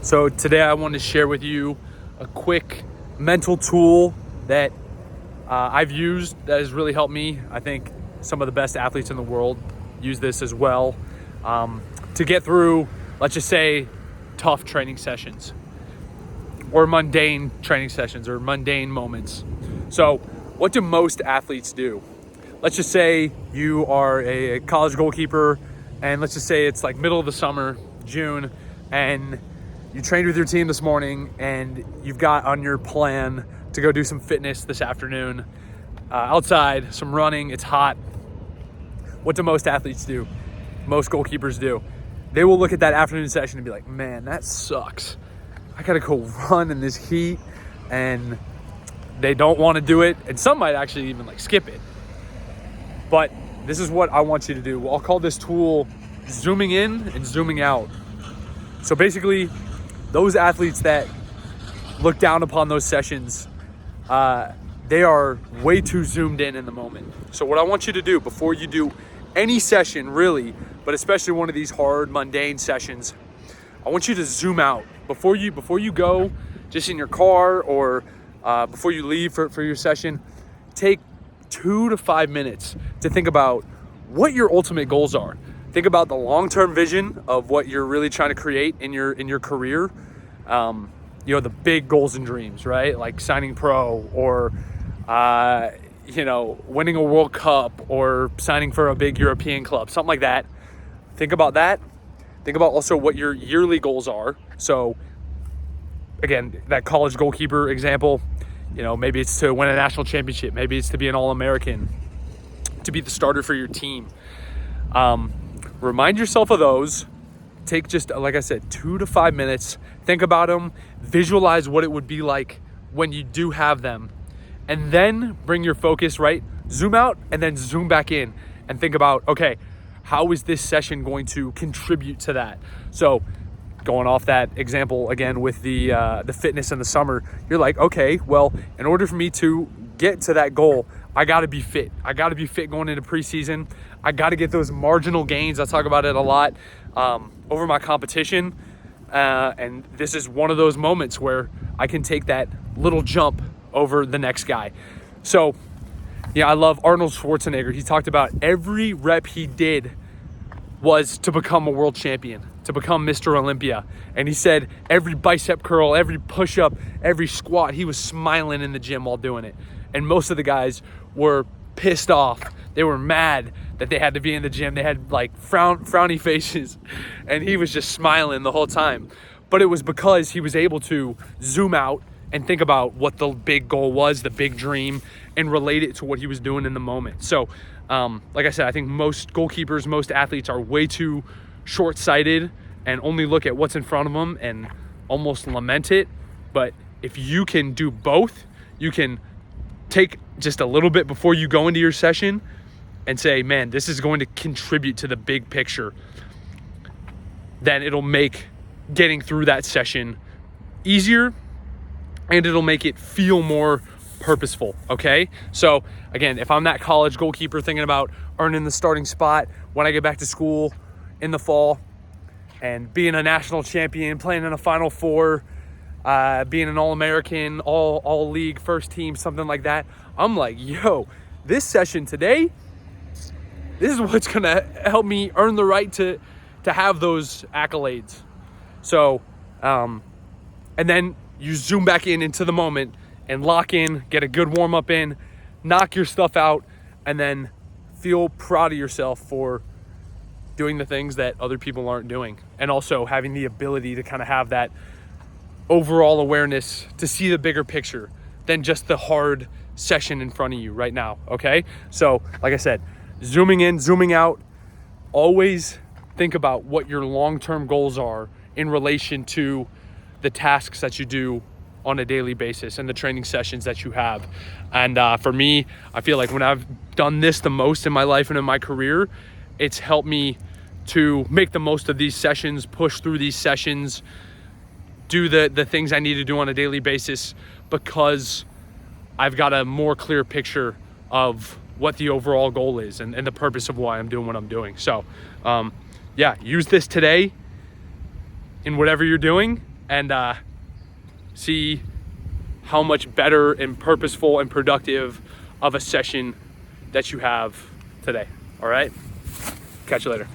So today I want to share with you a quick mental tool that I've used that has really helped me. I think some of the best athletes in the world use this as well to get through, let's just say, tough training sessions or mundane training sessions or mundane moments. So what do most athletes do? Let's just say you are a college goalkeeper, and let's just say it's like middle of the summer, June, and you trained with your team this morning and you've got on your plan to go do some fitness this afternoon outside, some running, it's hot. What do most athletes do? Most goalkeepers do. They will look at that afternoon session and be like, man, that sucks. I gotta go run in this heat, and they don't want to do it. And some might actually even skip it. But this is what I want you to do. I'll call this tool zooming in and zooming out. So basically, those athletes that look down upon those sessions, they are way too zoomed in the moment. So what I want you to do before you do any session really, but especially one of these hard, mundane sessions, I want you to zoom out. Before you go, just in your car or before you leave for your session, take 2 to 5 minutes to think about what your ultimate goals are. Think about the long-term vision of what you're really trying to create in your career. The big goals and dreams, right? Like signing pro or, winning a World Cup or signing for a big European club, something like that. Think about that. Think about also what your yearly goals are. So again, that college goalkeeper example, maybe it's to win a national championship. Maybe it's to be an All-American, to be the starter for your team. Remind yourself of those. Take just, like I said, 2 to 5 minutes. Think about them. Visualize what it would be like when you do have them. And then bring your focus, right? Zoom out and then zoom back in and think about, okay, how is this session going to contribute to that? So going off that example again with the fitness in the summer, you're like, okay, well, in order for me to get to that goal, I got to be fit. I got to be fit going into preseason. I got to get those marginal gains. I talk about it a lot over my competition. And this is one of those moments where I can take that little jump over the next guy. So, I love Arnold Schwarzenegger. He talked about every rep he did was to become a world champion, to become Mr. Olympia. And he said every bicep curl, every push-up, every squat, he was smiling in the gym while doing it. And most of the guys were pissed off. They were mad that they had to be in the gym. They had frowny faces, and he was just smiling the whole time. But it was because he was able to zoom out and think about what the big goal was, the big dream, and relate it to what he was doing in the moment. So, like I said, I think most goalkeepers, most athletes are way too short-sighted and only look at what's in front of them and almost lament it. But if you can do both, you can take just a little bit before you go into your session and say, man, this is going to contribute to the big picture. Then it'll make getting through that session easier, and it'll make it feel more purposeful, okay? So again, if I'm that college goalkeeper thinking about earning the starting spot when I get back to school in the fall and being a national champion, playing in a Final Four, being an All-American, all league, first team, something like that, I'm like, yo, this session today, this is what's gonna help me earn the right to have those accolades. So, and then you zoom back into the moment and lock in, get a good warm up in, knock your stuff out, and then feel proud of yourself for doing the things that other people aren't doing. And also having the ability to kind of have that overall awareness to see the bigger picture than just the hard session in front of you right now, okay? So, like I said, zooming in, zooming out, always think about what your long-term goals are in relation to the tasks that you do on a daily basis and the training sessions that you have. And for me, I feel like when I've done this the most in my life and in my career, it's helped me to make the most of these sessions, push through these sessions, do the things I need to do on a daily basis, because I've got a more clear picture of what the overall goal is and the purpose of why I'm doing what I'm doing. So use this today in whatever you're doing, and see how much better and purposeful and productive of a session that you have today. All right? Catch you later.